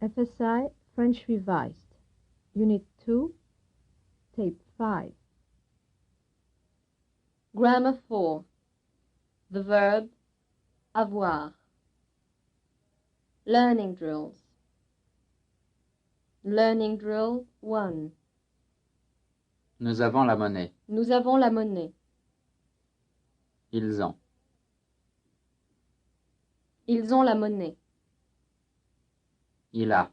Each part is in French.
FSI French Revised, Unit 2, Tape 5. Grammar 4. The verb avoir. Learning drills. Learning drill 1. Nous avons la monnaie. Nous avons la monnaie. Ils ont. Ils ont la monnaie. Il a.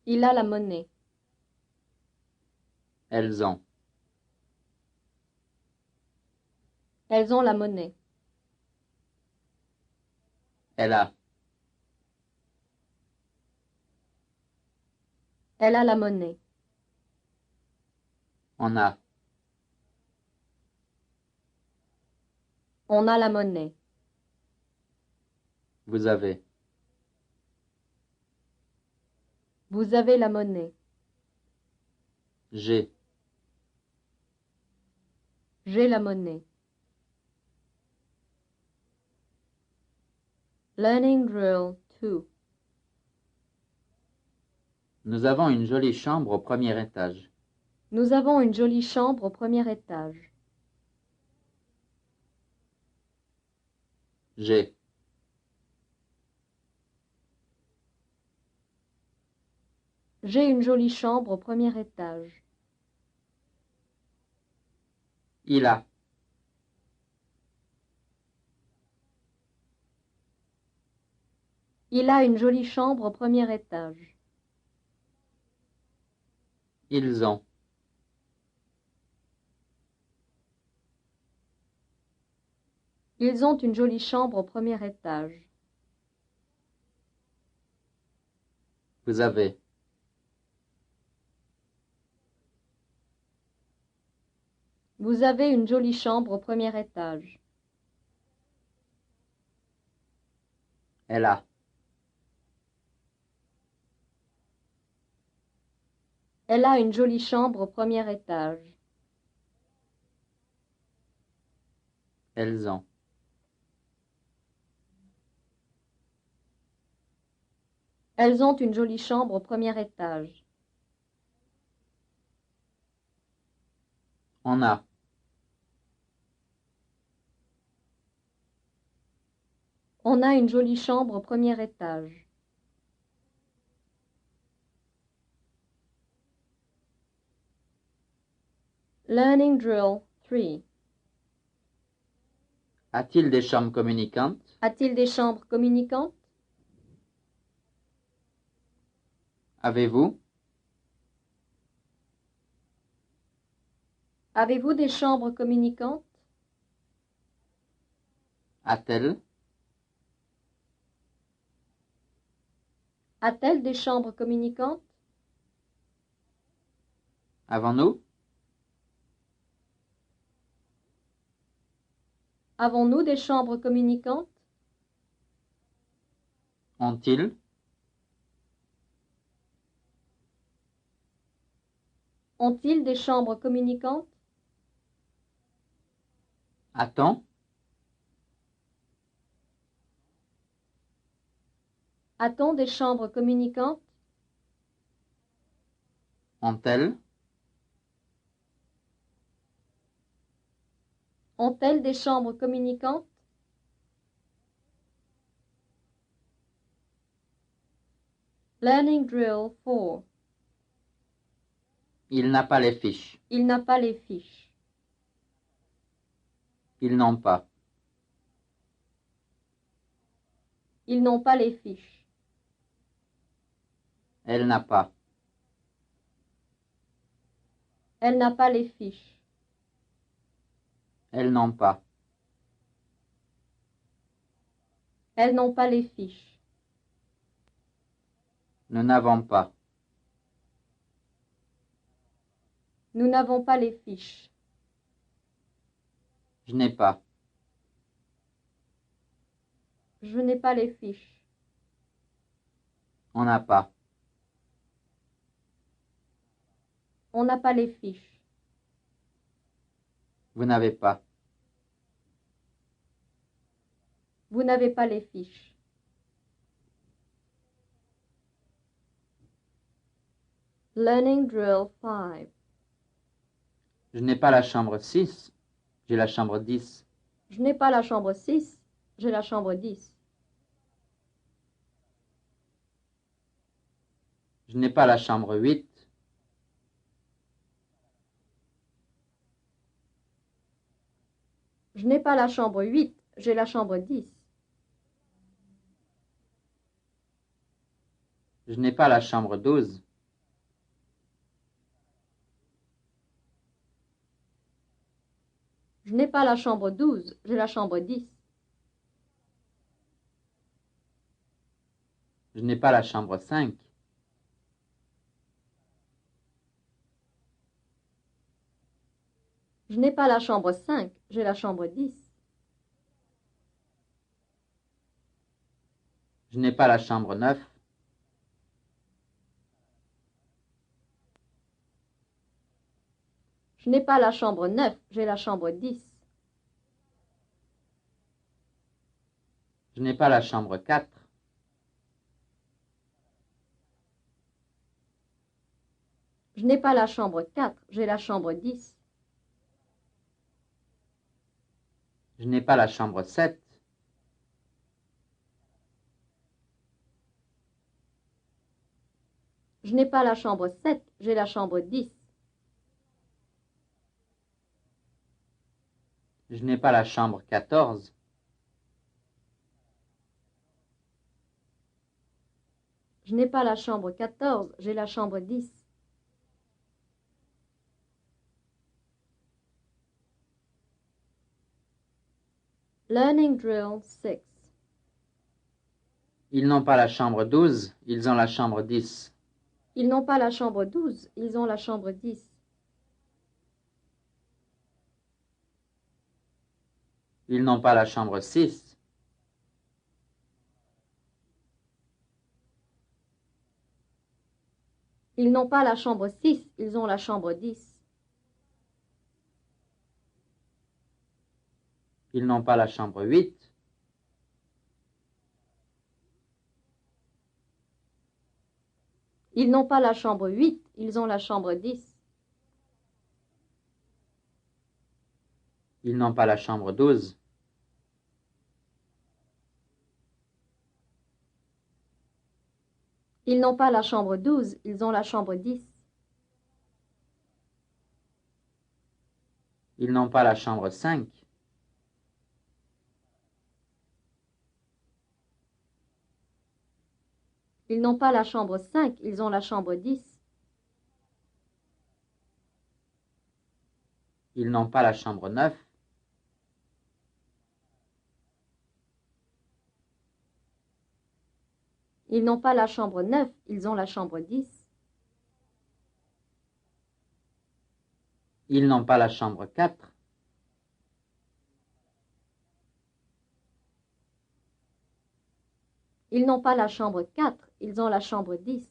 Il a la monnaie. Elles ont. Elles ont la monnaie. Elle a. Elle a la monnaie. On a. On a la monnaie. Vous avez. Vous avez la monnaie. J'ai. J'ai la monnaie. Learning drill 2. Nous avons une jolie chambre au premier étage. Nous avons une jolie chambre au premier étage. J'ai. J'ai une jolie chambre au premier étage. Il a. Il a une jolie chambre au premier étage. Ils ont. Ils ont une jolie chambre au premier étage. Vous avez. Vous avez une jolie chambre au premier étage. Elle a. Elle a une jolie chambre au premier étage. Elles ont. Elles ont une jolie chambre au premier étage. On a. On a une jolie chambre au premier étage. Learning drill 3. A-t-il des chambres communicantes? A-t-il des chambres communicantes? Avez-vous? Avez-vous des chambres communicantes? A-t-elle? A-t-elle des chambres communicantes? Avons-nous? Avons-nous des chambres communicantes? Ont-ils? Ont-ils des chambres communicantes? A-t-on? A-t-on des chambres communicantes? Ont-elles? Ont-elles des chambres communicantes? Learning drill 4. Il n'a pas les fiches. Il n'a pas les fiches. Ils n'ont pas. Ils n'ont pas les fiches. Elle n'a pas. Elle n'a pas les fiches. Elles n'ont pas. Elles n'ont pas les fiches. Nous n'avons pas. Nous n'avons pas les fiches. Je n'ai pas. Je n'ai pas les fiches. On n'a pas. On n'a pas les fiches. Vous n'avez pas. Vous n'avez pas les fiches. Learning Drill 5. Je n'ai pas la chambre 6, j'ai la chambre 10. Je n'ai pas la chambre 6, j'ai la chambre 10. Je n'ai pas la chambre 8. Je n'ai pas la chambre 8, j'ai la chambre 10. Je n'ai pas la chambre 12. Je n'ai pas la chambre 12, j'ai la chambre 10. Je n'ai pas la chambre 5. Je n'ai pas la chambre 5, j'ai la chambre 10. Je n'ai pas la chambre 9. Je n'ai pas la chambre 9, j'ai la chambre 10. Je n'ai pas la chambre 4. Je n'ai pas la chambre 4, j'ai la chambre 10. Je n'ai pas la chambre 7. Je n'ai pas la chambre 7, j'ai la chambre 10. Je n'ai pas la chambre 14. Je n'ai pas la chambre 14, j'ai la chambre 10. Learning Drill 6. Ils n'ont pas la chambre 12, ils ont la chambre 10. Ils n'ont pas la chambre 12, ils ont la chambre 10. Ils n'ont pas la chambre 6. Ils n'ont pas la chambre 6, ils ont la chambre 10. Ils n'ont pas la chambre 8. Ils n'ont pas la chambre 8, ils ont la chambre 10. Ils n'ont pas la chambre 12. Ils n'ont pas la chambre 12, ils ont la chambre 10. Ils n'ont pas la chambre 5. Ils n'ont pas la chambre 5, ils ont la chambre 10. Ils n'ont pas la chambre 9. Ils n'ont pas la chambre 9, ils ont la chambre 10. Ils n'ont pas la chambre 4. Ils n'ont pas la chambre 4, ils ont la chambre 10.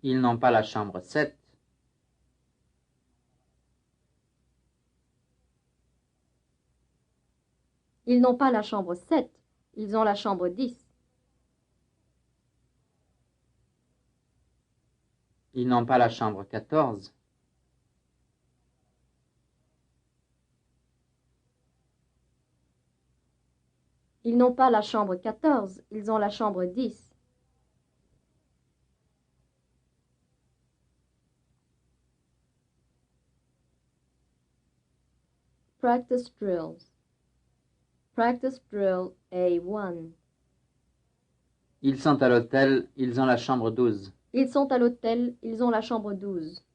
Ils n'ont pas la chambre 7. Ils n'ont pas la chambre 7, ils ont la chambre 10. Ils n'ont pas la chambre 14. Ils n'ont pas la chambre 14, ils ont la chambre 10. Practice drills. Practice drill A1. Ils sont à l'hôtel, ils ont la chambre 12. Ils sont à l'hôtel, ils ont la chambre 12.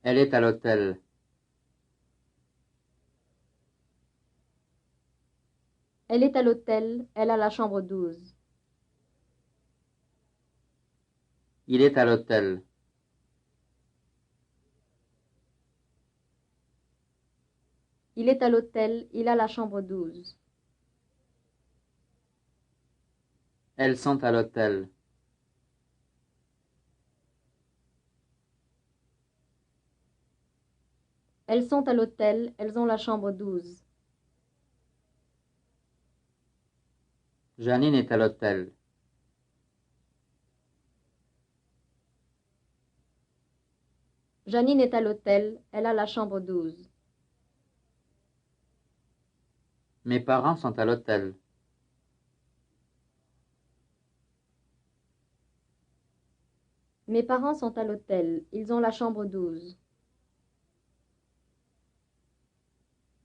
Elle est à l'hôtel. Elle est à l'hôtel, elle a la chambre 12. Il est à l'hôtel. Il est à l'hôtel, il a la chambre 12. Elles sont à l'hôtel. Elles sont à l'hôtel, elles ont la chambre 12. Janine est à l'hôtel. Janine est à l'hôtel, elle a la chambre 12. Mes parents sont à l'hôtel. Mes parents sont à l'hôtel, ils ont la chambre 12.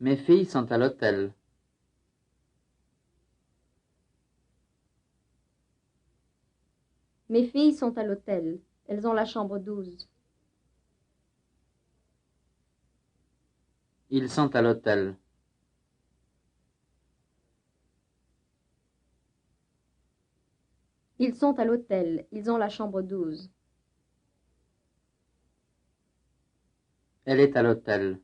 Mes filles sont à l'hôtel. Mes filles sont à l'hôtel, elles ont la chambre 12. Ils sont à l'hôtel. Ils sont à l'hôtel, ils ont la chambre 12. Elle est à l'hôtel.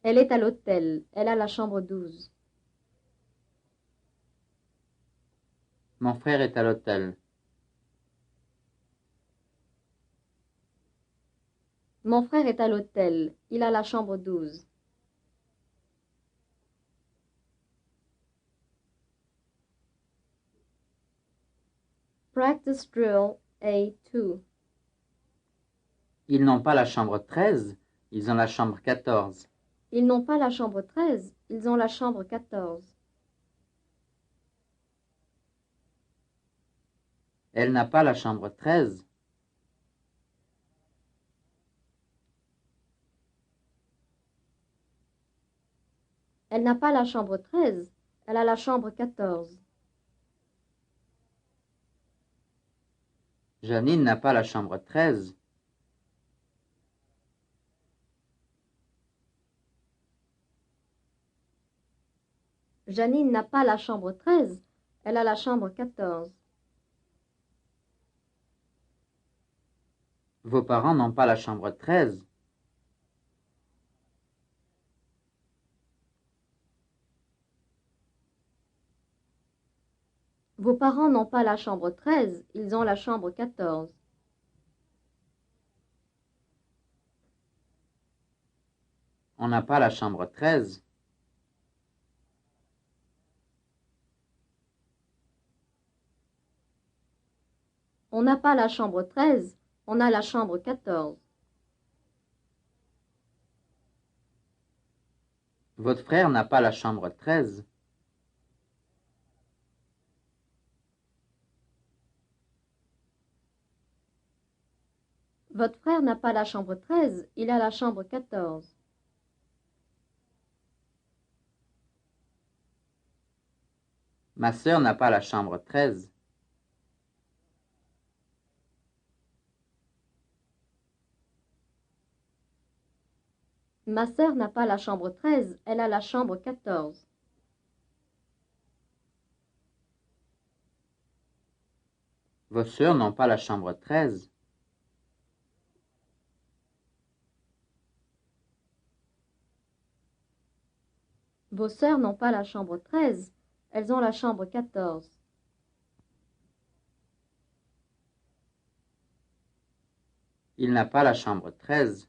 Elle est à l'hôtel, elle a la chambre 12. Mon frère est à l'hôtel. Mon frère est à l'hôtel, il a la chambre 12. Practice drill A2. Ils n'ont pas la chambre 13, ils ont la chambre 14. Ils n'ont pas la chambre 13, ils ont la chambre 14. Elle n'a pas la chambre 13. Elle n'a pas la chambre 13, elle a la chambre 14. Janine n'a pas la chambre 13. Janine n'a pas la chambre 13, elle a la chambre 14. Vos parents n'ont pas la chambre 13. Vos parents n'ont pas la chambre 13, ils ont la chambre 14. On n'a pas la chambre 13. On n'a pas la chambre 13, on a la chambre 14. Votre frère n'a pas la chambre 13. Votre frère n'a pas la chambre 13, il a la chambre 14. Ma sœur n'a pas la chambre 13. Ma sœur n'a pas la chambre 13, elle a la chambre 14. Vos sœurs n'ont pas la chambre 13. Vos sœurs n'ont pas la chambre 13, elles ont la chambre 14. Il n'a pas la chambre 13.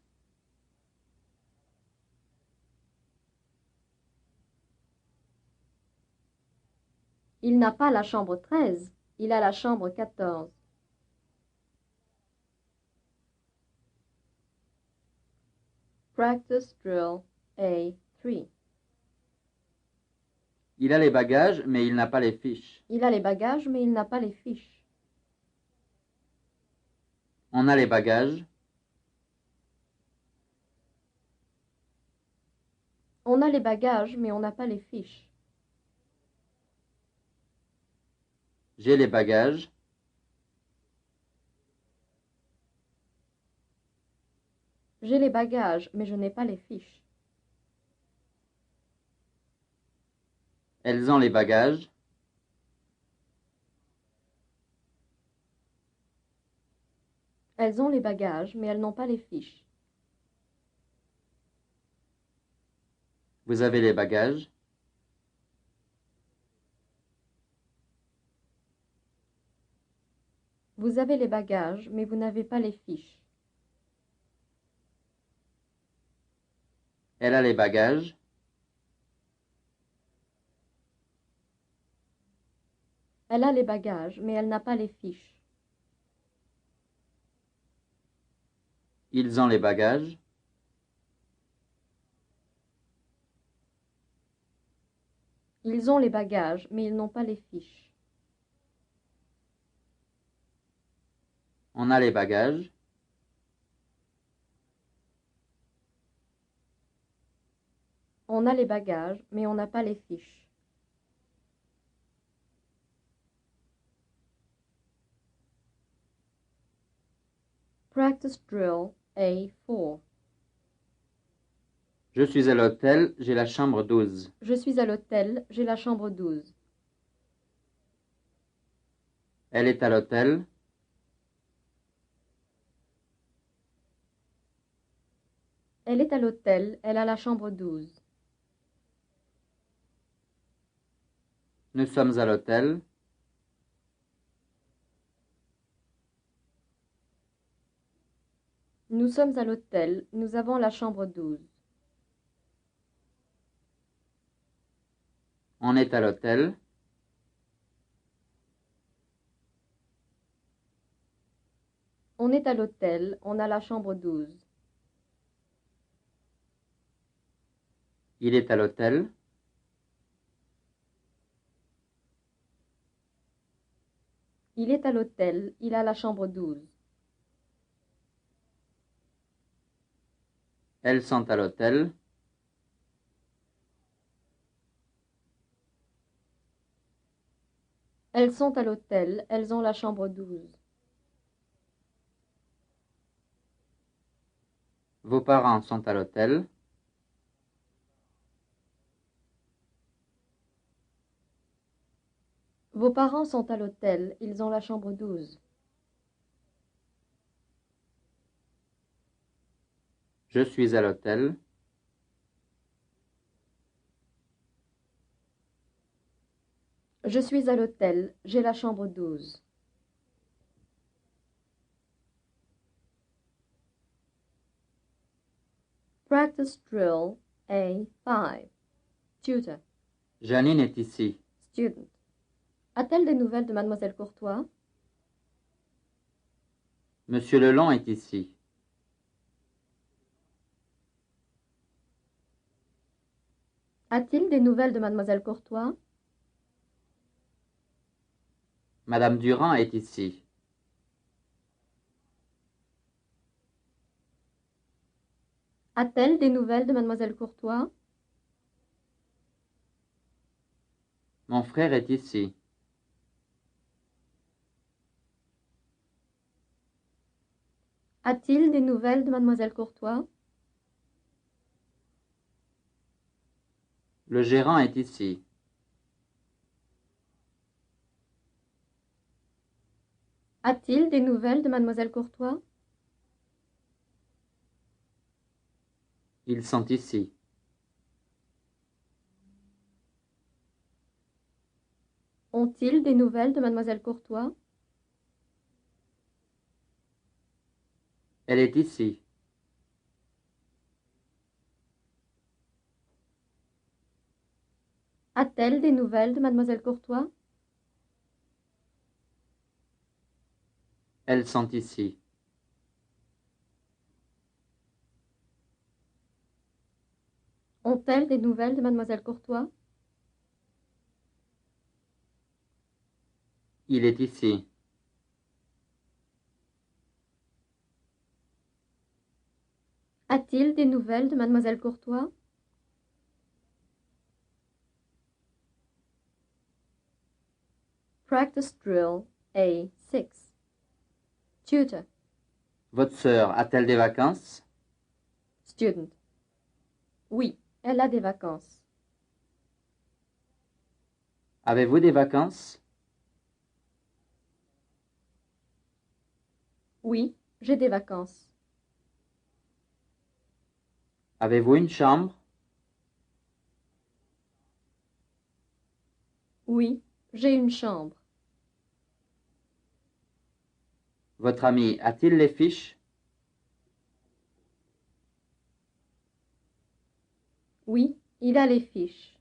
Il n'a pas la chambre 13, il a la chambre 14. Practice drill A3. Il a les bagages, mais il n'a pas les fiches. Il a les bagages, mais il n'a pas les fiches. On a les bagages. On a les bagages, mais on n'a pas les fiches. J'ai les bagages. J'ai les bagages, mais je n'ai pas les fiches. Elles ont les bagages. Elles ont les bagages, mais elles n'ont pas les fiches. Vous avez les bagages. Vous avez les bagages, mais vous n'avez pas les fiches. Elle a les bagages. Elle a les bagages, mais elle n'a pas les fiches. Ils ont les bagages. Ils ont les bagages, mais ils n'ont pas les fiches. On a les bagages. On a les bagages, mais on n'a pas les fiches. Practice drill A4. Je suis à l'hôtel, j'ai la chambre 12. Je suis à l'hôtel, j'ai la chambre 12. Elle est à l'hôtel. Elle est à l'hôtel, elle a la chambre 12. Nous sommes à l'hôtel. Nous sommes à l'hôtel, nous avons la chambre 12. On est à l'hôtel. On est à l'hôtel, on a la chambre 12. Il est à l'hôtel. Il est à l'hôtel, il a la chambre 12. Elles sont à l'hôtel. Elles sont à l'hôtel, elles ont la chambre 12. Vos parents sont à l'hôtel. Vos parents sont à l'hôtel, ils ont la chambre 12. Je suis à l'hôtel. Je suis à l'hôtel, j'ai la chambre 12. Practice drill A5. Tutor. Janine est ici. Student. A-t-elle des nouvelles de Mademoiselle Courtois? Monsieur Lelong est ici. A-t-il des nouvelles de Mademoiselle Courtois? Madame Durand est ici. A-t-elle des nouvelles de Mademoiselle Courtois? Mon frère est ici. A-t-il des nouvelles de Mademoiselle Courtois? Le gérant est ici. A-t-il des nouvelles de Mademoiselle Courtois? Ils sont ici. Ont-ils des nouvelles de Mademoiselle Courtois? Elle est ici. A-t-elle des nouvelles de Mademoiselle Courtois? Elles sont ici. Ont-elles des nouvelles de Mademoiselle Courtois? Il est ici. A-t-il des nouvelles de Mademoiselle Courtois? Practice drill A6. Tutor. Votre sœur a-t-elle des vacances? Student. Oui, elle a des vacances. Avez-vous des vacances? Oui, j'ai des vacances. Avez-vous une chambre? Oui, j'ai une chambre. Votre ami a-t-il les fiches? Oui, il a les fiches.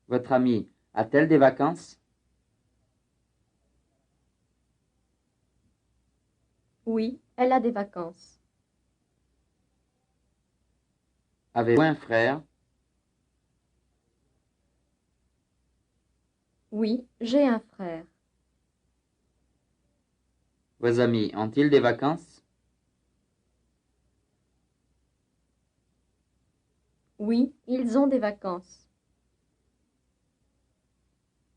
Votre amie a-t-elle des vacances? Oui, elle a des vacances. Avez-vous un frère? Oui, j'ai un frère. Vos amis ont-ils des vacances? Oui, ils ont des vacances.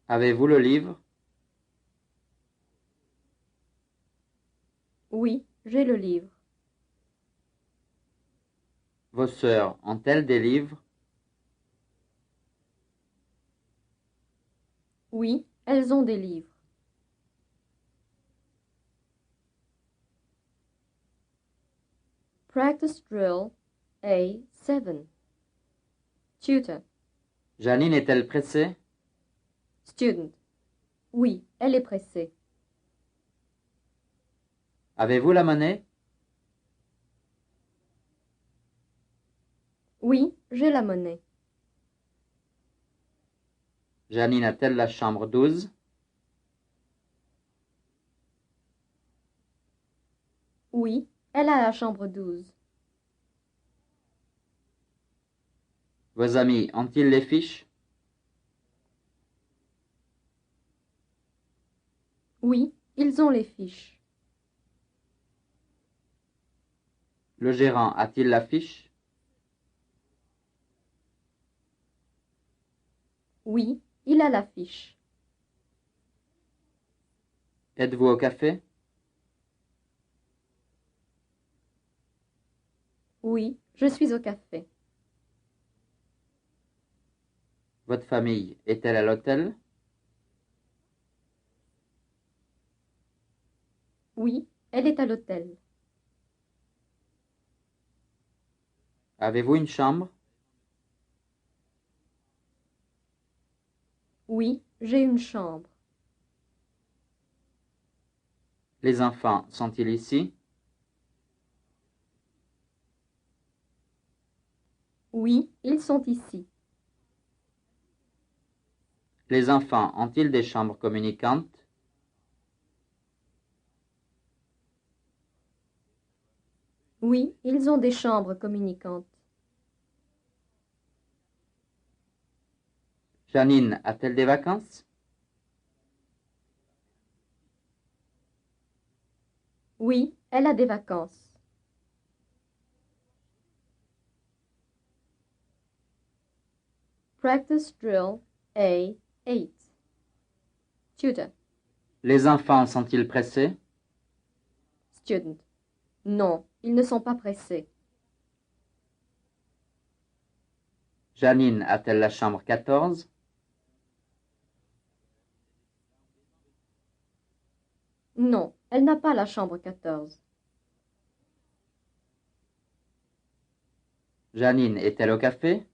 Avez-vous le livre? Oui, j'ai le livre. Vos sœurs ont-elles des livres? Oui, elles ont des livres. Practice drill A7. Tutor. Janine est-elle pressée? Student. Oui, elle est pressée. Avez-vous la monnaie? Oui, j'ai la monnaie. Janine a-t-elle la chambre 12? Oui, elle a la chambre 12. Vos amis ont-ils les fiches? Oui, ils ont les fiches. Le gérant a-t-il la fiche? Oui, il a la fiche. Êtes-vous au café? Oui, je suis au café. Votre famille est-elle à l'hôtel? Oui, elle est à l'hôtel. Avez-vous une chambre? Oui, j'ai une chambre. Les enfants sont-ils ici? Oui, ils sont ici. Les enfants ont-ils des chambres communicantes? Oui, ils ont des chambres communicantes. Janine a-t-elle des vacances? Oui, elle a des vacances. Practice drill A8. Tutor. Les enfants sont-ils pressés? Student. Non, ils ne sont pas pressés. Janine a-t-elle la chambre 14? Non, elle n'a pas la chambre 14. Janine est-elle au café?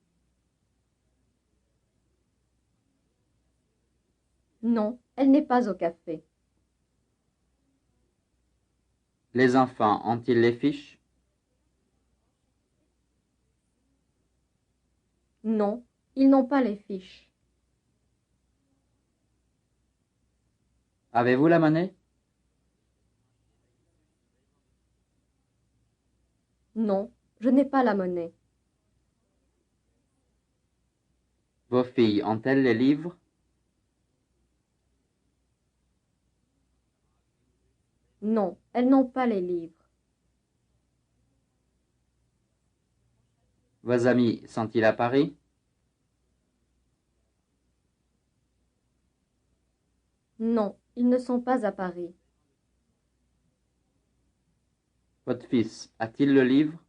Non, elle n'est pas au café. Les enfants ont-ils les fiches? Non, ils n'ont pas les fiches. Avez-vous la monnaie? Non, je n'ai pas la monnaie. Vos filles ont-elles les livres? Non, elles n'ont pas les livres. Vos amis sont-ils à Paris? Non, ils ne sont pas à Paris. Votre fils a-t-il le livre?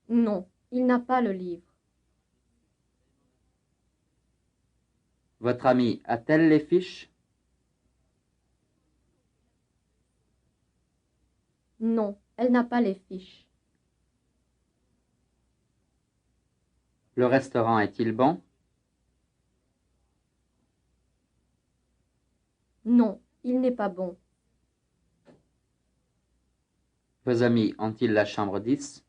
Non, il n'a pas le livre. Votre amie a-t-elle les fiches? Non, elle n'a pas les fiches. Le restaurant est-il bon? Non, il n'est pas bon. Vos amis ont-ils la chambre 10?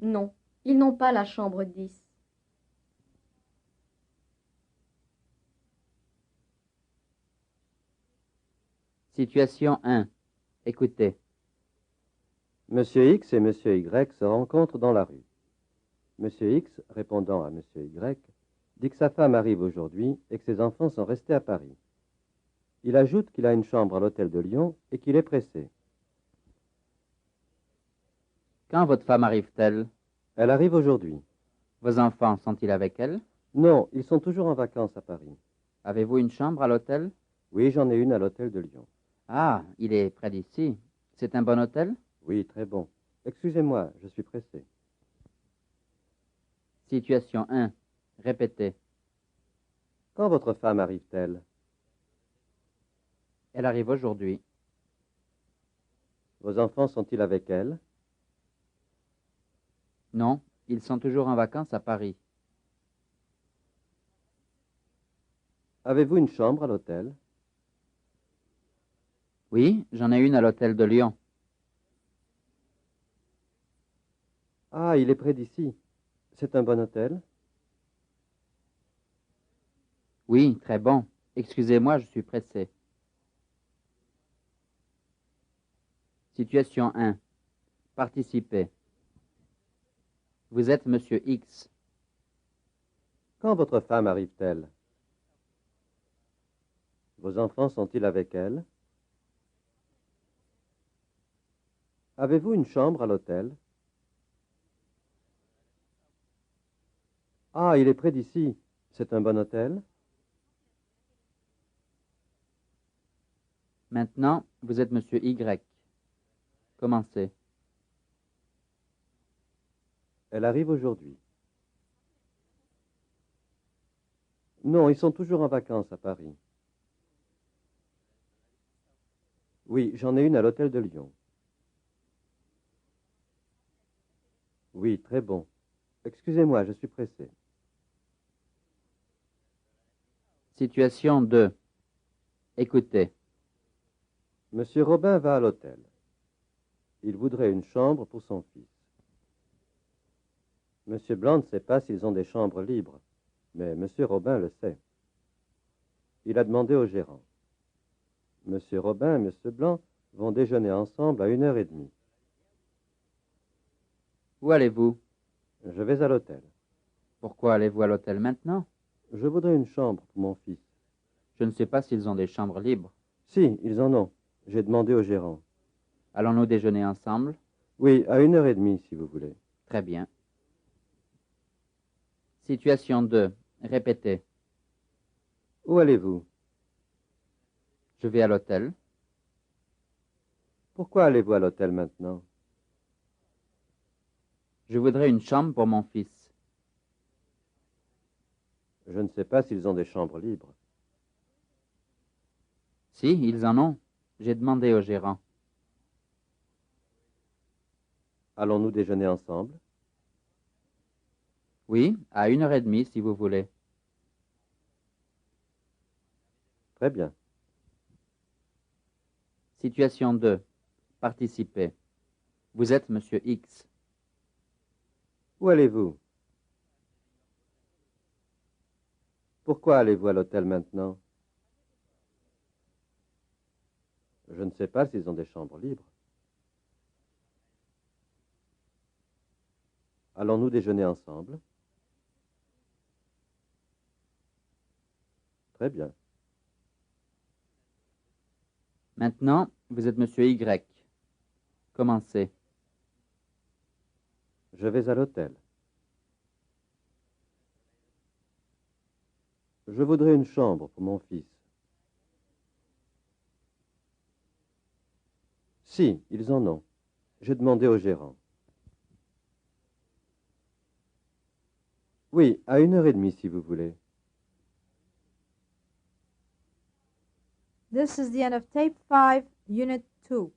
Non, ils n'ont pas la chambre 10. Situation 1. Écoutez. Monsieur X et Monsieur Y se rencontrent dans la rue. Monsieur X, répondant à Monsieur Y, dit que sa femme arrive aujourd'hui et que ses enfants sont restés à Paris. Il ajoute qu'il a une chambre à l'hôtel de Lyon et qu'il est pressé. Quand votre femme arrive-t-elle? Elle arrive aujourd'hui. Vos enfants sont-ils avec elle? Non, ils sont toujours en vacances à Paris. Avez-vous une chambre à l'hôtel? Oui, j'en ai une à l'hôtel de Lyon. Ah, il est près d'ici. C'est un bon hôtel? Oui, très bon. Excusez-moi, je suis pressé. Situation 1. Répétez. Quand votre femme arrive-t-elle? Elle arrive aujourd'hui. Vos enfants sont-ils avec elle? Non, ils sont toujours en vacances à Paris. Avez-vous une chambre à l'hôtel? Oui, j'en ai une à l'hôtel de Lyon. Ah, il est près d'ici. C'est un bon hôtel? Oui, très bon. Excusez-moi, je suis pressé. Situation 1. Participez. Vous êtes Monsieur X. Quand votre femme arrive-t-elle? Vos enfants sont-ils avec elle? Avez-vous une chambre à l'hôtel? Ah, il est près d'ici. C'est un bon hôtel? Maintenant, vous êtes Monsieur Y. Commencez. Elle arrive aujourd'hui. Non, ils sont toujours en vacances à Paris. Oui, j'en ai une à l'hôtel de Lyon. Oui, très bon. Excusez-moi, je suis pressé. Situation 2. Écoutez. Monsieur Robin va à l'hôtel. Il voudrait une chambre pour son fils. Monsieur Blanc ne sait pas s'ils ont des chambres libres, mais Monsieur Robin le sait. Il a demandé au gérant. Monsieur Robin et Monsieur Blanc vont déjeuner ensemble à 1h30. Où allez-vous? Je vais à l'hôtel. Pourquoi allez-vous à l'hôtel maintenant? Je voudrais une chambre pour mon fils. Je ne sais pas s'ils ont des chambres libres. Si, ils en ont. J'ai demandé au gérant. Allons-nous déjeuner ensemble? Oui, à 1h30, si vous voulez. Très bien. Situation 2. Répétez. Où allez-vous? Je vais à l'hôtel. Pourquoi allez-vous à l'hôtel maintenant? Je voudrais une chambre pour mon fils. Je ne sais pas s'ils ont des chambres libres. Si, ils en ont. J'ai demandé au gérant. Allons-nous déjeuner ensemble? Oui, à 1h30 si vous voulez. Très bien. Situation 2. Participez. Vous êtes Monsieur X. Où allez-vous? Pourquoi allez-vous à l'hôtel maintenant? Je ne sais pas s'ils ont des chambres libres. Allons-nous déjeuner ensemble? Très bien. Maintenant, vous êtes Monsieur Y. Commencez. Je vais à l'hôtel. Je voudrais une chambre pour mon fils. Si, ils en ont. J'ai demandé au gérant. Oui, à 1h30 si vous voulez. This is the end of Tape 5, Unit 2.